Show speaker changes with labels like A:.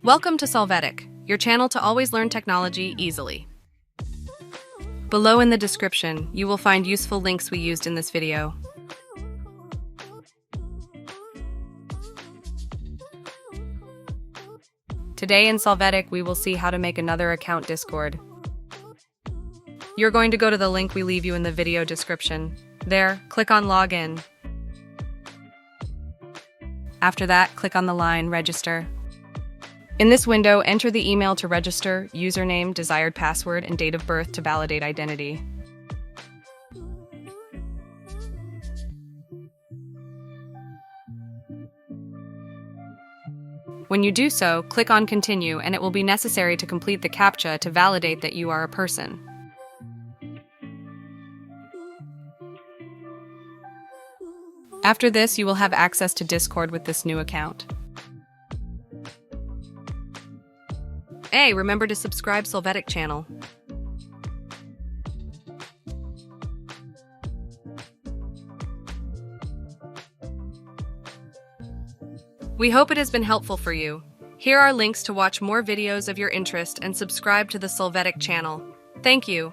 A: Welcome to Solvetic, your channel to always learn technology easily. Below in the description, you will find useful links we used in this video. Today in Solvetic, we will see how to make another account Discord. You're going to go to the link we leave you in the video description. There, click on Login. After that, click on the line Register. In this window, enter the email to register, username, desired password, and date of birth to validate identity. When you do so, click on Continue, and it will be necessary to complete the CAPTCHA to validate that you are a person. After this, you will have access to Discord with this new account. Hey, remember to subscribe Solvetic channel. We hope it has been helpful for you. Here are links to watch more videos of your interest and subscribe to the Solvetic channel. Thank you.